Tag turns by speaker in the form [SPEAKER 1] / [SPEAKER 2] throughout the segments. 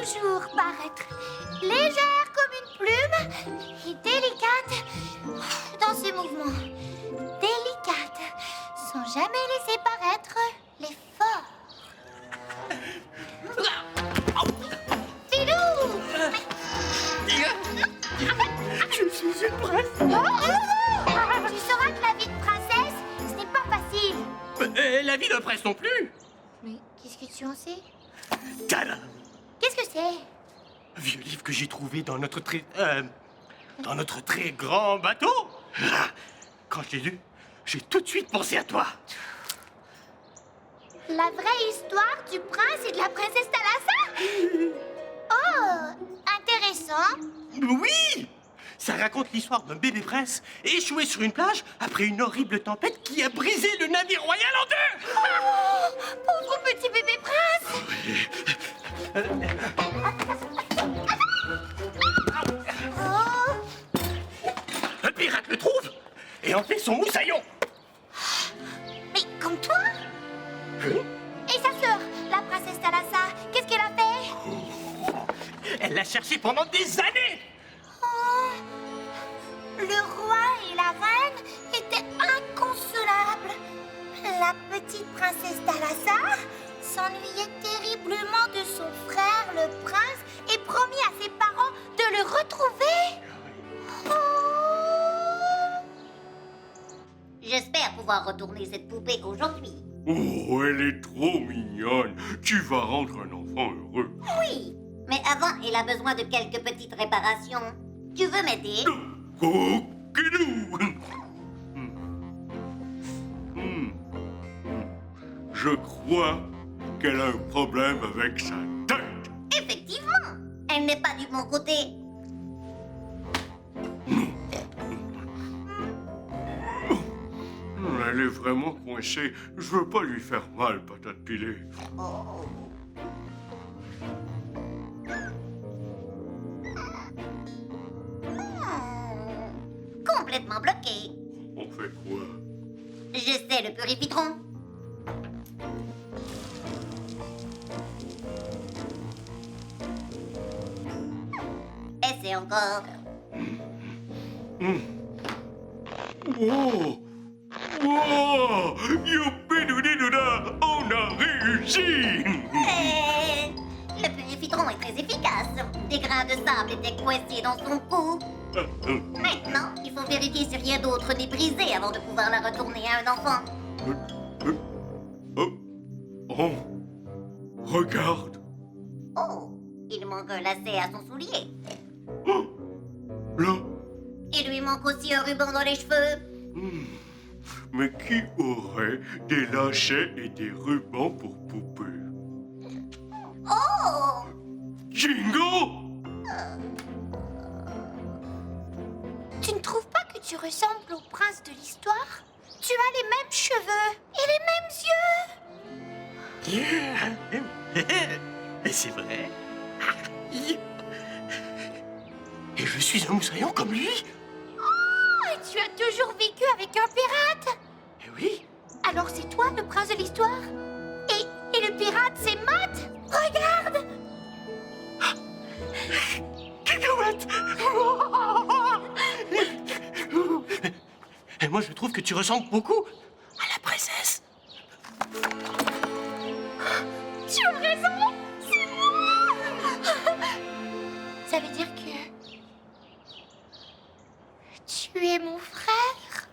[SPEAKER 1] toujours paraître légère comme une plume et délicate dans ses mouvements. Délicate, sans jamais laisser paraître l'effort. Filou!
[SPEAKER 2] Je suis une princesse.
[SPEAKER 1] Tu sauras que la vie de princesse, ce n'est pas facile.
[SPEAKER 2] La vie de prince non plus.
[SPEAKER 1] Mais qu'est-ce que tu en sais?
[SPEAKER 2] Tada!
[SPEAKER 1] Qu'est-ce que c'est?
[SPEAKER 2] Un vieux livre que j'ai trouvé dans notre très grand bateau. Ah, quand je l'ai lu, j'ai tout de suite pensé à toi.
[SPEAKER 1] La vraie histoire du prince et de la princesse Thalassa? Oh, intéressant.
[SPEAKER 2] Oui! Ça raconte l'histoire d'un bébé prince échoué sur une plage après une horrible tempête qui a brisé le navire royal en deux.
[SPEAKER 1] Oh, pauvre petit bébé prince. Oh,
[SPEAKER 2] Un pirate le trouve et en fait son moussaillon.
[SPEAKER 1] mais comme toi? Et sa sœur, la princesse Thalassa, qu'est-ce qu'elle a fait?
[SPEAKER 2] Elle l'a cherché pendant des années.
[SPEAKER 1] Oh, le roi et la reine étaient inconsolables. La petite princesse Thalassa s'ennuyait terriblement de son frère, le prince, et promit à ses parents de le retrouver. Oh.
[SPEAKER 3] J'espère pouvoir retourner cette poupée aujourd'hui.
[SPEAKER 4] Oh, elle est trop mignonne. Tu vas rendre un enfant heureux.
[SPEAKER 3] Oui, mais avant, elle a besoin de quelques petites réparations. Tu veux m'aider?
[SPEAKER 4] Coquidou. Je crois qu'elle a un problème avec sa tête.
[SPEAKER 3] Effectivement, elle n'est pas du bon côté.
[SPEAKER 4] Elle est vraiment coincée. Je veux pas lui faire mal, patate pilée.
[SPEAKER 3] Oh. Complètement bloqué.
[SPEAKER 4] On fait quoi?
[SPEAKER 3] J'essaie le purifitron. Essaie encore.
[SPEAKER 4] Oh! Oh! Youpi-doudi-douda! On a réussi!
[SPEAKER 3] Le purifitron est très efficace. Des grains de sable étaient coincés dans son cou. Maintenant, il faut vérifier si rien d'autre n'est brisé avant de pouvoir la retourner à un enfant.
[SPEAKER 4] Oh! Regarde!
[SPEAKER 3] Oh, il manque un lacet à son soulier.
[SPEAKER 4] Oh! Là!
[SPEAKER 3] Il lui manque aussi un ruban dans les cheveux.
[SPEAKER 4] Mais qui aurait des lacets et des rubans pour poupée?
[SPEAKER 3] Oh!
[SPEAKER 4] Jingo!
[SPEAKER 1] Tu ne trouves pas que tu ressembles au prince de l'histoire? Tu as les mêmes cheveux et les mêmes yeux.
[SPEAKER 2] C'est vrai. Et je suis un moussaillon comme lui.
[SPEAKER 1] Oh, tu as toujours vécu avec un pirate.
[SPEAKER 2] Eh oui.
[SPEAKER 1] Alors c'est toi le prince de l'histoire? Et le pirate c'est Matt? Regarde.
[SPEAKER 2] Cacahuète. Et moi, je trouve que tu ressembles beaucoup à la princesse.
[SPEAKER 1] Tu as raison, c'est moi. Ça veut dire que tu es mon frère?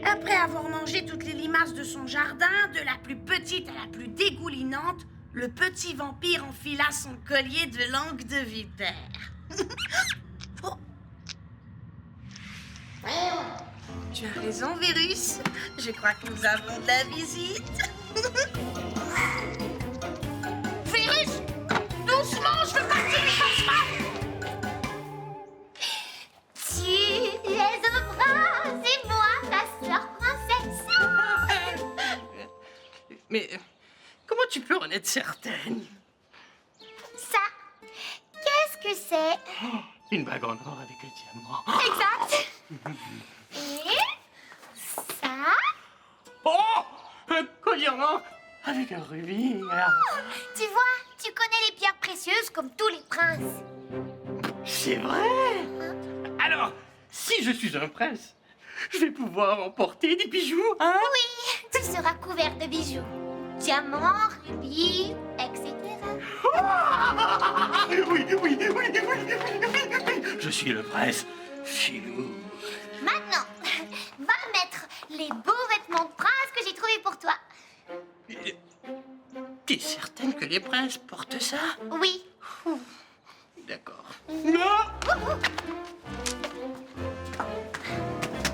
[SPEAKER 5] Après avoir mangé toutes les limaces de son jardin, de la plus petite à la plus dégoulinante, le petit vampire enfila son collier de langue de vipère. Oh. Tu as raison, Virus. Je crois que nous avons de la visite. Virus! Doucement, je veux pas que tu lui fasses mal.
[SPEAKER 1] Tu es un prince et moi ta sœur princesse.
[SPEAKER 2] Mais comment tu peux en être certaine?
[SPEAKER 1] Ça, qu'est-ce que c'est?
[SPEAKER 2] Une bague en or avec un diamant.
[SPEAKER 1] Exact. Et
[SPEAKER 2] collier en or avec un rubis.
[SPEAKER 1] Tu vois, tu connais les pierres précieuses comme tous les princes.
[SPEAKER 2] C'est vrai. Alors, si je suis un prince, je vais pouvoir emporter des bijoux, hein?
[SPEAKER 1] Oui, tu seras couvert de bijoux. Diamants, rubis, etc.
[SPEAKER 2] Oui. Je suis le prince Filou.
[SPEAKER 1] Maintenant, va mettre les beaux vêtements de prince que j'ai trouvés pour toi.
[SPEAKER 2] T'es certaine que les princes portent ça?
[SPEAKER 1] Oui.
[SPEAKER 2] D'accord.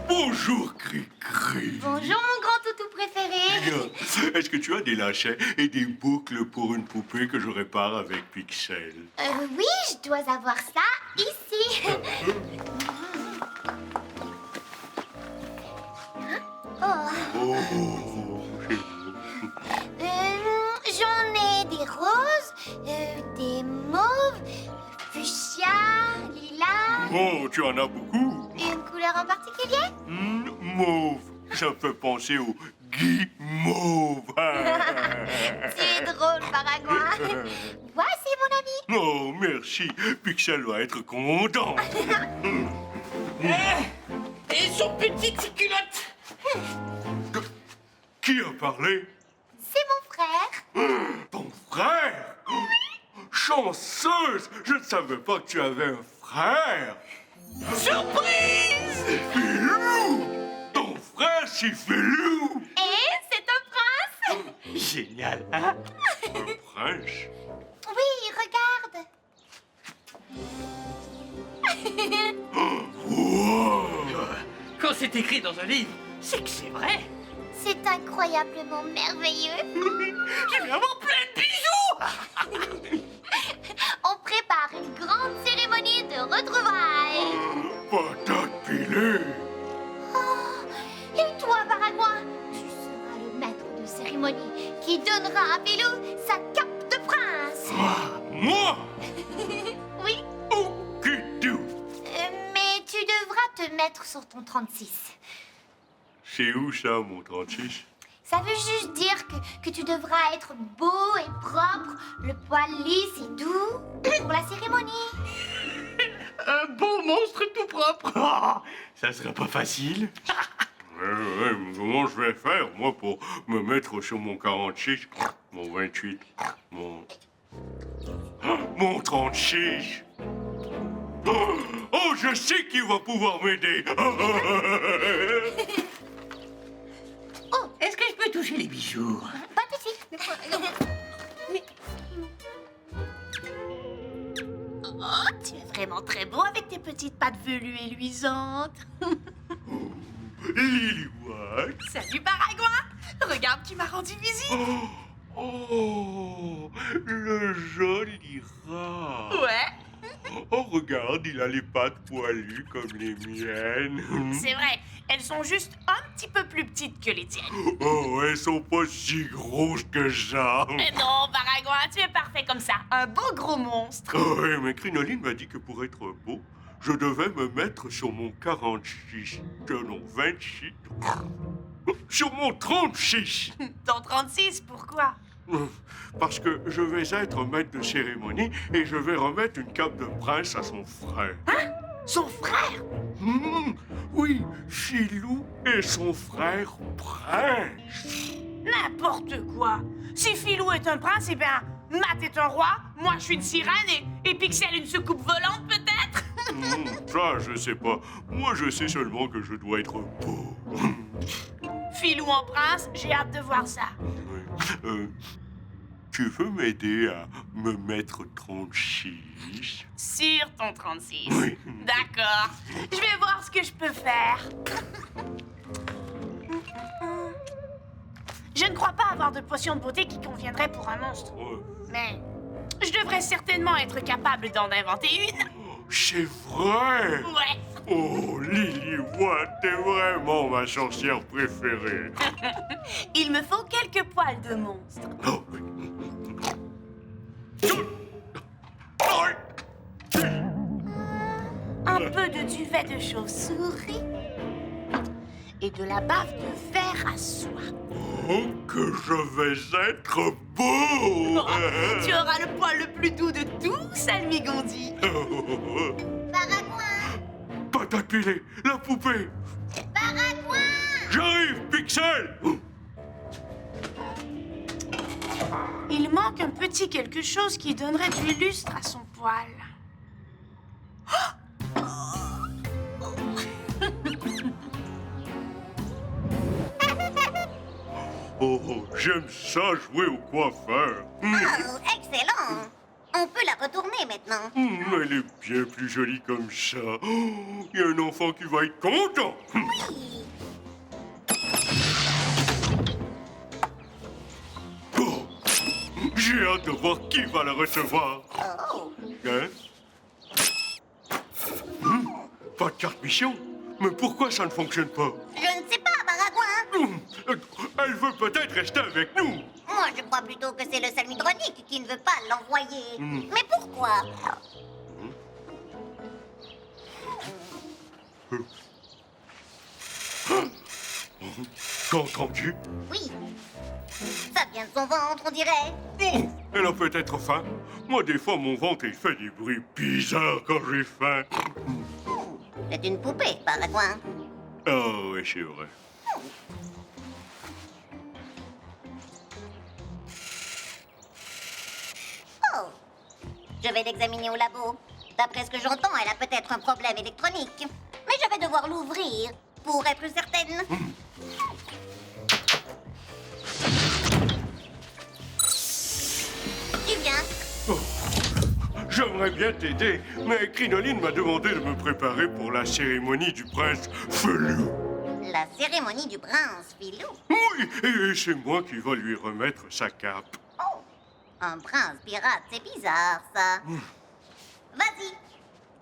[SPEAKER 4] Bonjour, Cri-Cri.
[SPEAKER 1] Bonjour, mon grand toutou préféré.
[SPEAKER 4] Bien. Est-ce que tu as des lacets et des boucles pour une poupée que je répare avec Pixel?
[SPEAKER 1] Oui, je dois avoir ça ici. Oh.
[SPEAKER 4] Oh,
[SPEAKER 1] J'en ai des roses, des mauves, fuchsia, lilas.
[SPEAKER 4] oh, tu en as beaucoup.
[SPEAKER 1] Une couleur en particulier?
[SPEAKER 4] Mauve. Ça me fait penser au Guy Mauve.
[SPEAKER 1] Tu es drôle, Paragouin. Voici mon ami.
[SPEAKER 4] Oh, merci. Pixel va être content.
[SPEAKER 2] Et son petite culotte.
[SPEAKER 4] Qui a parlé?
[SPEAKER 1] C'est mon frère.
[SPEAKER 4] Ton frère? Chanceuse! Je ne savais pas que tu avais un frère.
[SPEAKER 2] Surprise!
[SPEAKER 4] Filou! Ton frère, c'est Filou!
[SPEAKER 1] Et c'est un prince.
[SPEAKER 2] Génial, hein?
[SPEAKER 4] Un prince?
[SPEAKER 1] Oui, regarde.
[SPEAKER 4] Wow!
[SPEAKER 2] Quand c'est écrit dans un livre, c'est que c'est vrai.
[SPEAKER 1] C'est incroyablement merveilleux.
[SPEAKER 2] Je vais avoir plein de bijoux.
[SPEAKER 1] On prépare une grande cérémonie de retrouvailles.
[SPEAKER 4] Patate pilée!
[SPEAKER 1] Oh, et toi, Paragouin, tu seras le maître de cérémonie qui donnera à Pilou sa cape de prince.
[SPEAKER 4] Moi?
[SPEAKER 1] Oui,
[SPEAKER 4] Oh, qui tout?
[SPEAKER 1] mais tu devras te mettre sur ton 36.
[SPEAKER 4] C'est où ça, mon 36?
[SPEAKER 1] Ça veut juste dire que tu devras être beau et propre, le poil lisse et doux pour la cérémonie.
[SPEAKER 2] Un beau monstre tout propre. Oh, ça sera pas facile.
[SPEAKER 4] Mais comment je vais faire, moi, pour me mettre sur mon 46, mon 28, mon 36? Oh, je sais qui va pouvoir m'aider!
[SPEAKER 2] Oh, est-ce que je peux toucher les bijoux?
[SPEAKER 1] Pas de suite.
[SPEAKER 5] Oh, tu es vraiment très beau avec tes petites pattes velues et luisantes.
[SPEAKER 4] Lily-White?
[SPEAKER 5] Salut, Paragouin. Regarde, tu m'as rendu visite.
[SPEAKER 4] Oh, le joli rat!
[SPEAKER 5] Ouais,
[SPEAKER 4] Oh, regarde, il a les pattes poilues comme les miennes.
[SPEAKER 5] c'est vrai. Elles sont juste un petit peu plus petites que les tiennes.
[SPEAKER 4] Oh, elles sont pas si grosses que ça.
[SPEAKER 5] Mais non, Paragouin, tu es parfait comme ça. Un beau gros monstre.
[SPEAKER 4] Oh, oui, mais Crinoline m'a dit que pour être beau, je devais me mettre sur mon 46. Non, 26. Sur mon 36.
[SPEAKER 5] Ton 36, pourquoi?
[SPEAKER 4] Parce que je vais être maître de cérémonie et je vais remettre une cape de prince à son frère.
[SPEAKER 5] Son frère?
[SPEAKER 4] Oui, Filou et son frère prince.
[SPEAKER 5] N'importe quoi. Si Filou est un prince, eh bien, Matt est un roi, moi je suis une sirène et Pixel une soucoupe volante peut-être.
[SPEAKER 4] Ça, je sais pas. Moi, je sais seulement que je dois être beau.
[SPEAKER 5] Filou en prince, j'ai hâte de voir ça.
[SPEAKER 4] Oui. Tu veux m'aider à me mettre 36?
[SPEAKER 5] Sur ton 36.
[SPEAKER 4] Oui.
[SPEAKER 5] D'accord. Je vais voir ce que je peux faire. Je ne crois pas avoir de potion de beauté qui conviendrait pour un monstre.
[SPEAKER 4] Ouais.
[SPEAKER 5] Mais je devrais certainement être capable d'en inventer une.
[SPEAKER 4] C'est vrai!
[SPEAKER 5] Ouais.
[SPEAKER 4] Oh, Lily-White, t'es vraiment ma sorcière préférée.
[SPEAKER 5] Il me faut quelques poils de monstre.
[SPEAKER 4] Oh, oui.
[SPEAKER 5] Un peu de duvet de chauve-souris. et de la bave de ver à soie.
[SPEAKER 4] Oh, que je vais être beau!
[SPEAKER 5] Tu auras le poil le plus doux de tous, Almigondi.
[SPEAKER 3] Paragouin!
[SPEAKER 4] Patate pilée, la poupée!
[SPEAKER 3] Paragouin!
[SPEAKER 4] J'arrive, Pixel!
[SPEAKER 5] Il manque un petit quelque chose qui donnerait du lustre à son poil.
[SPEAKER 4] Oh, j'aime ça jouer au coiffeur.
[SPEAKER 3] Oh, excellent! On peut la retourner maintenant.
[SPEAKER 4] Elle est bien plus jolie comme ça. Oh, il y a un enfant qui va être content. Oh, j'ai hâte de voir qui va la recevoir.
[SPEAKER 3] Oh!
[SPEAKER 4] Hein? Pas de carte mission? Mais pourquoi ça ne fonctionne pas?
[SPEAKER 3] Je ne sais pas, Paragouin!
[SPEAKER 4] Elle veut peut-être rester avec nous.
[SPEAKER 3] Moi, je crois plutôt que c'est le Salmidronique qui ne veut pas l'envoyer. Mais pourquoi?
[SPEAKER 4] Qu'entends-tu?
[SPEAKER 3] Oui. Ça vient de son ventre, on dirait.
[SPEAKER 4] Oh, elle a peut-être faim. Moi, des fois, mon ventre, il fait des bruits bizarres quand j'ai faim.
[SPEAKER 3] C'est une poupée, Paragouin.
[SPEAKER 4] Oh, oui, c'est vrai.
[SPEAKER 3] Oh! Je vais l'examiner au labo. D'après ce que j'entends, elle a peut-être un problème électronique. Mais je vais devoir l'ouvrir pour être certaine. Tu viens?
[SPEAKER 4] Oh, j'aimerais bien t'aider, mais Crinoline m'a demandé de me préparer pour la cérémonie du prince Felou.
[SPEAKER 3] La cérémonie du prince Filou.
[SPEAKER 4] Oui, et c'est moi qui va lui remettre sa cape.
[SPEAKER 3] Oh! Un prince pirate, c'est bizarre, ça. Vas-y.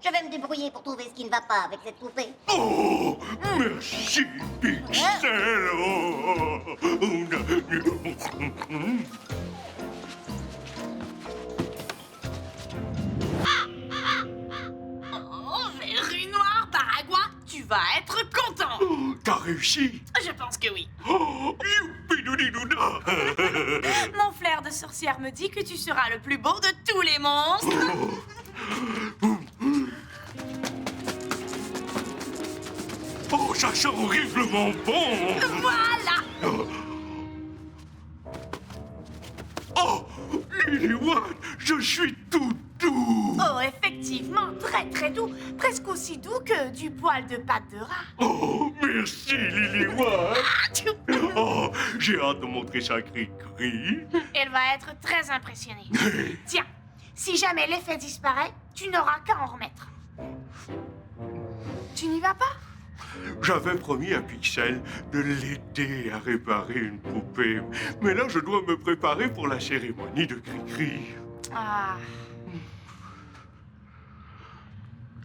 [SPEAKER 3] Je vais me débrouiller pour trouver ce qui ne va pas avec cette poupée.
[SPEAKER 4] Oh, merci, Pixel.
[SPEAKER 5] Oh, verrue noire, Paragouin, tu vas être content.
[SPEAKER 4] T'as réussi?
[SPEAKER 5] Je pense que oui.
[SPEAKER 4] Oh, youpidoudidouda.
[SPEAKER 5] Mon flair de sorcière me dit que tu seras le plus beau de tous les monstres.
[SPEAKER 4] Oh, ça sent horriblement bon.
[SPEAKER 5] Voilà.
[SPEAKER 4] Oh, Lily-Wan, je suis tout doux.
[SPEAKER 5] Oh, effectivement, très très doux. Presque aussi doux que du poil de patte de rat.
[SPEAKER 4] Oh, merci, Lily-Wan. Oh, j'ai hâte de montrer ça à Cri-Cri.
[SPEAKER 5] Elle va être très impressionnée. Tiens, si jamais l'effet disparaît, tu n'auras qu'à en remettre. Tu n'y vas pas?
[SPEAKER 4] J'avais promis à Pixel de l'aider à réparer une poupée. Mais là, je dois me préparer pour la cérémonie de Cri-Cri.
[SPEAKER 5] Ah,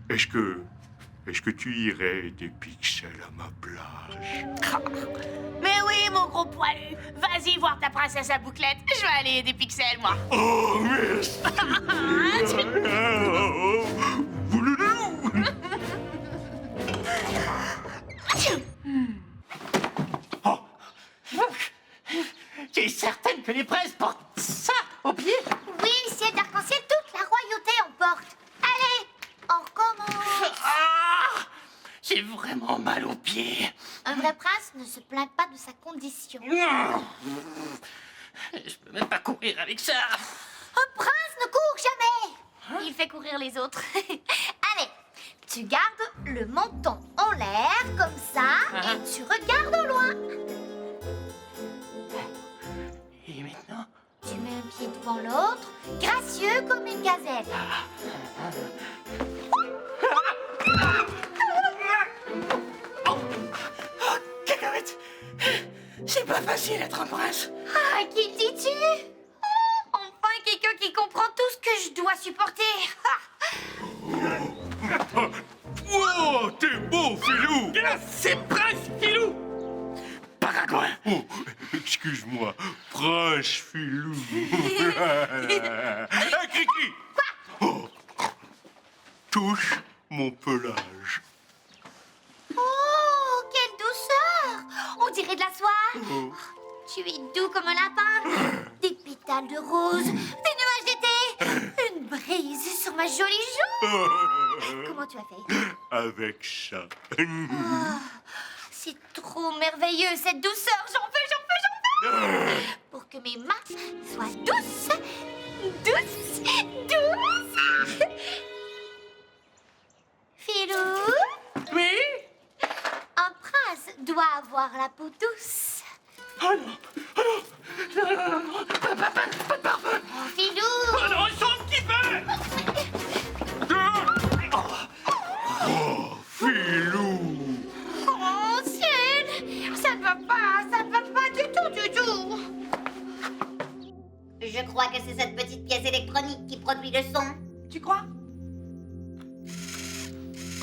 [SPEAKER 4] Est-ce que tu irais aider Pixel à ma place?
[SPEAKER 5] mais oui, mon gros poilu. Vas-y voir ta princesse à bouclette. Je vais aller aider Pixel, moi.
[SPEAKER 4] Oh, merci. Oh, Bouloulou.
[SPEAKER 2] Oh. Tu es certaine que les princes portent ça au pied?
[SPEAKER 1] Oui, ciel d'arc-en-ciel, toute la royauté en porte. Allez, on recommence.
[SPEAKER 2] Ah, j'ai vraiment mal aux pieds.
[SPEAKER 1] Un vrai prince ne se plaint pas de sa condition.
[SPEAKER 2] Je peux même pas courir avec ça.
[SPEAKER 1] Un prince ne court jamais. Il fait courir les autres. Allez, tu gardes le menton en l'air comme ça et tu regardes au loin.
[SPEAKER 2] Et maintenant?
[SPEAKER 1] Tu mets un pied devant l'autre, gracieux comme une gazelle.
[SPEAKER 2] Oh, cacahuète. C'est pas facile d'être un prince.
[SPEAKER 1] Ah, qui dis-tu? Enfin, quelqu'un qui comprend tout ce que je dois supporter.
[SPEAKER 4] Oh, t'es beau, Filou.
[SPEAKER 2] C'est Prince Filou. Paragouin.
[SPEAKER 4] Oh, excuse-moi, Prince Filou. Hey, Cricri. Oh, touche mon pelage.
[SPEAKER 1] Oh, quelle douceur! préféré de la soie?
[SPEAKER 4] Oh.
[SPEAKER 1] Tu es doux comme un lapin. Des pétales de rose, des nuages d'été, une brise sur ma jolie joue. Comment tu as fait?
[SPEAKER 4] Avec ça.
[SPEAKER 1] C'est trop merveilleux, cette douceur. J'en veux. Pour que mes mains soient douces. Filou,
[SPEAKER 2] Oui?
[SPEAKER 1] un prince doit avoir la peau douce.
[SPEAKER 2] Oh non! Oh non! Non, non, non, non! Pas de parfum!
[SPEAKER 1] Oh, Filou.
[SPEAKER 2] Oh non, sauve qui peut!
[SPEAKER 4] Oh, Filou!
[SPEAKER 1] Oh, ciel. Ça ne va pas du tout.
[SPEAKER 3] Je crois que c'est cette petite pièce électronique qui produit le son.
[SPEAKER 5] Tu crois?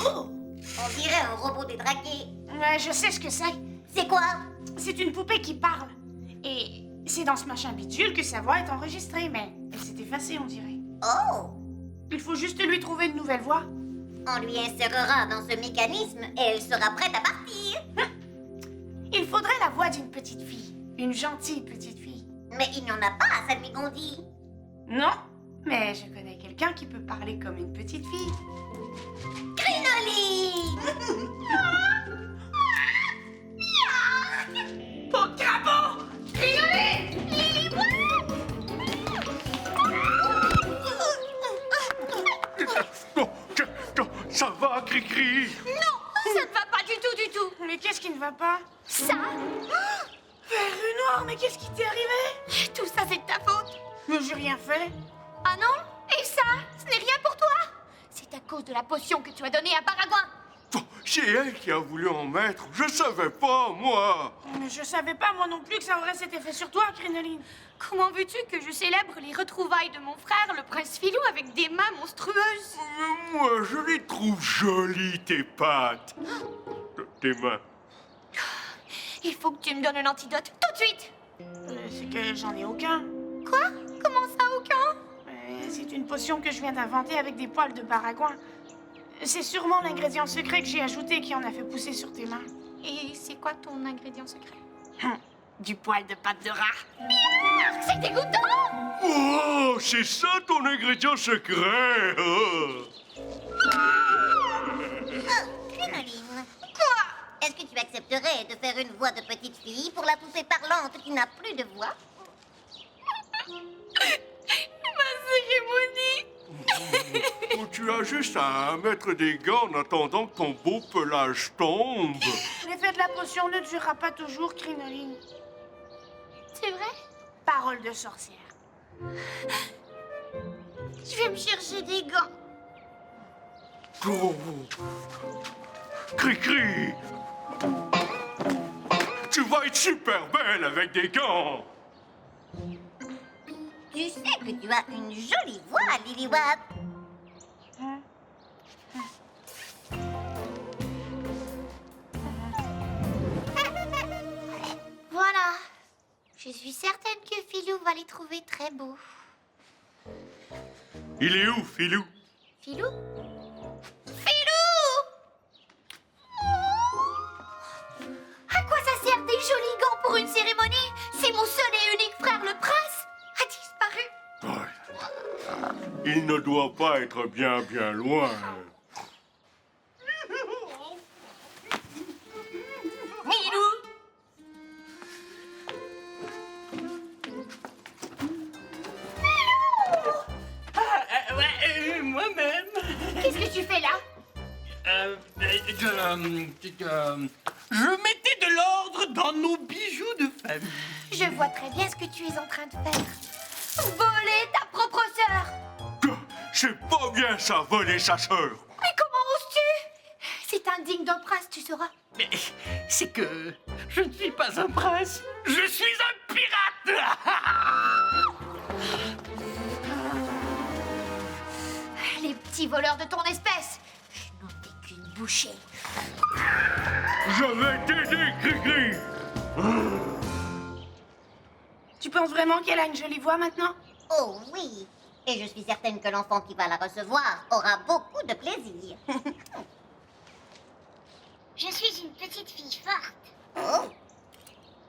[SPEAKER 5] Oh!
[SPEAKER 3] On dirait un robot détraqué.
[SPEAKER 5] Ouais, je sais ce que c'est.
[SPEAKER 3] C'est quoi?
[SPEAKER 5] C'est une poupée qui parle. Et c'est dans ce machin bidule que sa voix est enregistrée, mais elle s'est effacée, on dirait.
[SPEAKER 3] Oh!
[SPEAKER 5] Il faut juste lui trouver une nouvelle voix.
[SPEAKER 3] On lui insérera dans ce mécanisme et elle sera prête à partir.
[SPEAKER 5] Il faudrait la voix d'une petite fille. Une gentille petite fille.
[SPEAKER 3] Mais il n'y en a pas à Salmigondi.
[SPEAKER 5] Non, mais je connais quelqu'un qui peut parler comme une petite fille.
[SPEAKER 3] Crinoline!
[SPEAKER 5] Pour crapaud!
[SPEAKER 4] Oh, ça va, Cricri?
[SPEAKER 1] Non, ça ne va pas du tout.
[SPEAKER 5] Mais qu'est-ce qui ne va pas?
[SPEAKER 1] Ça,
[SPEAKER 5] Verru noir, mais qu'est-ce qui t'est arrivé?
[SPEAKER 1] tout ça, c'est de ta faute.
[SPEAKER 5] Mais j'ai rien fait.
[SPEAKER 1] Ah non? Et ça, ce n'est rien pour toi. C'est à cause de la potion que tu as donnée à Paragouin.
[SPEAKER 4] Oh, c'est elle qui a voulu en mettre. Je savais pas, moi.
[SPEAKER 5] Mais je savais pas, moi non plus, que ça aurait cet effet sur toi, Crinoline.
[SPEAKER 1] Comment veux-tu que je célèbre les retrouvailles de mon frère, le prince Filou, avec des mains monstrueuses?
[SPEAKER 4] Moi, je les trouve jolies, tes pattes. Tes mains.
[SPEAKER 1] Il faut que tu me donnes un antidote tout de suite.
[SPEAKER 5] C'est que j'en ai aucun.
[SPEAKER 1] Quoi? Comment ça, aucun?
[SPEAKER 5] C'est une potion que je viens d'inventer avec des poils de paragouin. C'est sûrement l'ingrédient secret que j'ai ajouté qui en a fait pousser sur tes mains.
[SPEAKER 1] Et c'est quoi ton ingrédient secret?
[SPEAKER 5] Du poil de patte de rat.
[SPEAKER 1] C'est dégoûtant!
[SPEAKER 4] Oh, c'est ça ton ingrédient secret. Oh.
[SPEAKER 3] Crinoline. Quoi? Est-ce que tu accepterais de faire une voix de petite fille pour la poupée parlante qui n'a plus de voix?
[SPEAKER 1] Ma cérémonie!
[SPEAKER 4] Oh, tu as juste à mettre des gants en attendant que ton beau pelage tombe.
[SPEAKER 5] L'effet de la potion ne durera pas toujours, Crinoline.
[SPEAKER 1] C'est vrai?
[SPEAKER 5] Parole de sorcière.
[SPEAKER 1] Je vais me chercher des gants.
[SPEAKER 4] Oh. Cri-cri. Tu vas être super belle avec des gants.
[SPEAKER 3] Tu sais que tu as une jolie voix, Liliwap.
[SPEAKER 1] Voilà. Je suis certaine que Filou va les trouver très beaux.
[SPEAKER 4] Il est où, Filou?
[SPEAKER 1] Filou? Filou! À quoi ça sert des jolis gants pour une cérémonie si mon seul et unique frère, le prince, a disparu?
[SPEAKER 4] Oh. Il ne doit pas être bien loin.
[SPEAKER 1] Filou!
[SPEAKER 2] Moi-même.
[SPEAKER 1] Qu'est-ce que tu fais là?
[SPEAKER 2] Je mettais de l'ordre dans nos bijoux de famille.
[SPEAKER 1] Je vois très bien ce que tu es en train de faire. Voler ta propre sœur!
[SPEAKER 4] C'est pas bien ça, voler sa sœur.
[SPEAKER 1] Mais comment oses-tu? C'est indigne d'un prince, tu sauras.
[SPEAKER 2] Mais c'est que je ne suis pas un prince, je suis un pirate.
[SPEAKER 1] Les petits voleurs de ton espèce! Je n'en ai qu'une bouchée.
[SPEAKER 4] Je vais t'aider, Cricri.
[SPEAKER 5] Tu penses vraiment qu'elle a une jolie voix maintenant?
[SPEAKER 3] Oh oui. Et je suis certaine que l'enfant qui va la recevoir aura beaucoup de plaisir.
[SPEAKER 1] Je suis une petite fille forte.
[SPEAKER 3] Oh,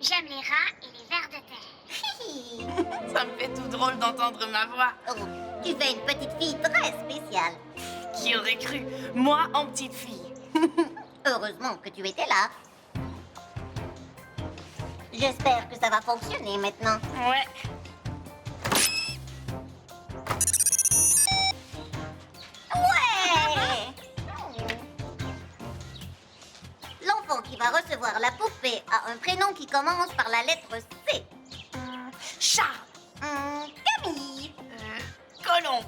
[SPEAKER 1] J'aime les rats et les vers de terre.
[SPEAKER 5] Ça me fait tout drôle d'entendre ma voix.
[SPEAKER 3] Oh, tu fais une petite fille très spéciale.
[SPEAKER 5] Qui aurait cru? Moi en petite fille.
[SPEAKER 3] Heureusement que tu étais là. J'espère que ça va fonctionner maintenant.
[SPEAKER 5] Ouais.
[SPEAKER 3] Ouais! L'enfant qui va recevoir la poupée a un prénom qui commence par la lettre C.
[SPEAKER 5] Charles.
[SPEAKER 3] Camille.
[SPEAKER 5] Colombe.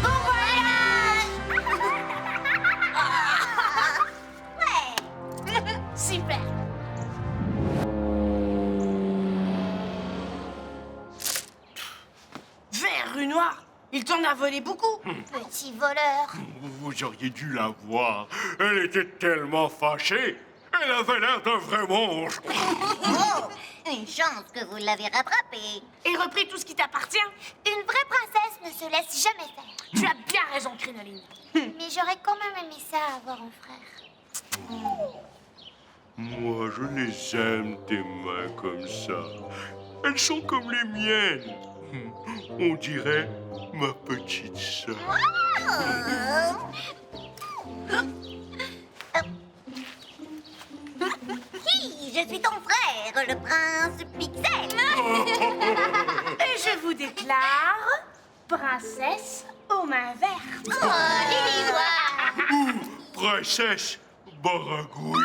[SPEAKER 3] Bon voyage! Ouais!
[SPEAKER 5] Super. Vert, rue Noire. Il t'en a volé beaucoup.
[SPEAKER 1] Petit voleur.
[SPEAKER 4] Vous auriez dû la voir. Elle était tellement fâchée. Elle avait l'air d'un vrai monstre.
[SPEAKER 3] Oh! Une chance que vous l'avez rattrapé.
[SPEAKER 5] Et repris tout ce qui t'appartient.
[SPEAKER 1] Une vraie princesse ne se laisse jamais faire.
[SPEAKER 5] Tu as bien raison, Crinoline.
[SPEAKER 1] Mais j'aurais quand même aimé ça avoir un frère.
[SPEAKER 4] Moi, je les aime, tes mains comme ça. Elles sont comme les miennes. On dirait ma petite sœur.
[SPEAKER 3] Hi, je suis ton frère, le prince Pixel.
[SPEAKER 5] Et je vous déclare princesse aux mains vertes.
[SPEAKER 3] Oh, Lily,
[SPEAKER 4] Princesse Baragouine.